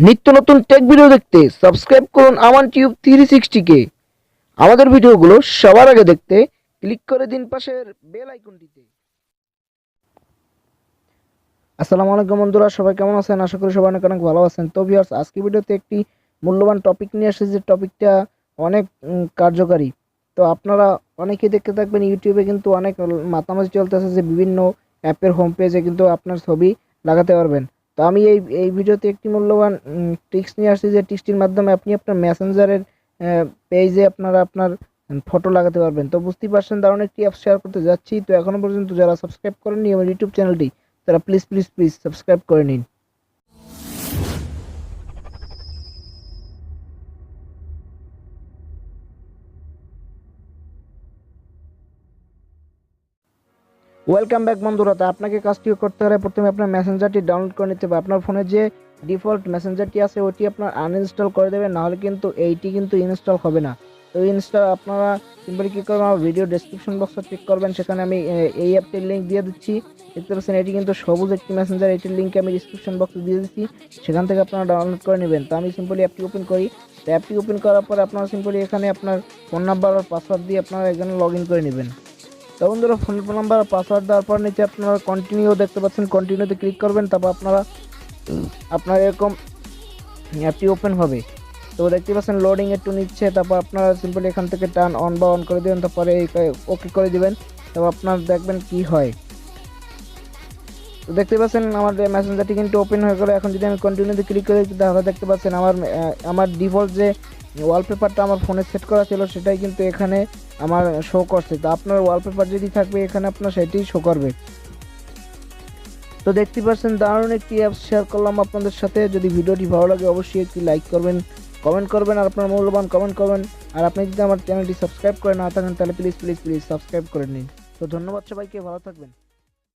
নিত্য নতুন take video দেখতে সাবস্ক্রাইব করুন আমান টিউব 360 কে। আমাদের ভিডিওগুলো সবার আগে দেখতে ক্লিক করে দিন পাশের বেল আইকনটিতে। আসসালামু আলাইকুম বন্ধুরা, সবাই কেমন আছেন? আশা করি সবাই অনেক অনেক ভালো আছেন। তো ভিউয়ার্স, আজকে ভিডিওতে একটি মূল্যবান টপিক নিয়ে এসেছি, যে টপিকটা অনেক কার্যকারী। তো আপনারা অনেকেই দেখতে থাকবেন, ইউটিউবে কিন্তু অনেক মাতামাতি চলতেছে যে বিভিন্ন অ্যাপের হোম পেজে কিন্তু আপনার ছবি লাগাতে পারবেন। তো আমি এই ভিডিওতে একটি মূল্যবান ট্রিক্স নিয়ে আসছি, যে ট্রিক্সটির মাধ্যমে আপনি আপনার মেসেঞ্জারের পেজে আপনার ফটো লাগাতে পারবেন। তো বুঝতেই পারছেন, দারুণ একটি অ্যাপ শেয়ার করতে যাচ্ছি। তো এখনো পর্যন্ত যারা সাবস্ক্রাইব করেননি আমার ইউটিউব চ্যানেলটি, তারা প্লিজ প্লিজ প্লিজ সাবস্ক্রাইব করে নিন। ওয়েলকাম ব্যাক বন্ধুরা। তো আপনাকে কাজটি করতে হলে প্রথমে আপনার মেসেঞ্জারটি ডাউনলোড করে নিতে হবে। আপনার ফোনে যে ডিফল্ট মেসেঞ্জারটি আছে ওটি আপনার আনইনস্টল করে দেবেন, নাহলে কিন্তু এইটি কিন্তু ইনস্টল হবে না। তো ইনস্টল আপনারা সিম্পলি কী করবেন, আমার ভিডিও ডেসক্রিপশন বক্সে চেক করবেন, সেখানে আমি এই অ্যাপটির লিঙ্ক দিয়ে দিচ্ছি। দেখতে পাচ্ছেন এটি কিন্তু সবুজ একটি মেসেঞ্জার, এটির লিঙ্ক আমি ডিসক্রিপশন বক্সে দিয়ে দিচ্ছি, সেখান থেকে আপনারা ডাউনলোড করে নেবেন। তো আমি সিম্পলি অ্যাপটি ওপেন করি। তো অ্যাপটি ওপেন করার পরে আপনারা সিম্পলি এখানে আপনার ফোন নাম্বার আর পাসওয়ার্ড দিয়ে আপনারা এখানে লগ ইন করে নেবেন। তো বন্ধুরা, ফোন নাম্বার পাসওয়ার্ড দেওয়ার পর নিচে আপনারা কন্টিনিউ দেখতে পাচ্ছেন, কন্টিনিউতে ক্লিক করবেন। তারপর আপনার এরকম অ্যাপটি ওপেন হবে। তো দেখতে পাচ্ছেন লোডিং একটু নিচ্ছে, তারপর আপনারা সিম্পলি এখান থেকে টার্ন অন বা অন করে দেবেন, তারপরে ওকে করে দিবেন। তারপর আপনার দেখবেন কি হয়। তো দেখতে পাচ্ছেন আমার মেসেঞ্জারটি কিন্তু ওপেন হয়ে গেল। এখন যদি আমি কন্টিনিউতে ক্লিক করি, তাহলে দেখতে পাচ্ছেন আমার ডিফল্ট যে ওয়ালপেপারটা আমার ফোনে সেট করা ছিল সেটাই কিন্তু এখানে আমার শো করছে। তো আপনার ওয়ালপেপার যদি থাকবে এখানে আপনার সেটি শো করবে। তো দেখতে পাচ্ছেন দারুণ একটি অ্যাপ শেয়ার করলাম আপনাদের সাথে। যদি ভিডিওটি ভালো লাগে অবশ্যই একটি লাইক করবেন, কমেন্ট করবেন, আর আপনার মূল্যবান কমেন্ট করবেন। আর আপনি যদি আমার চ্যানেলটি সাবস্ক্রাইব করে না থাকেন, তাহলে প্লিজ প্লিজ প্লিজ সাবস্ক্রাইব করে নিন। তো ধন্যবাদ সবাইকে, ভালো থাকবেন।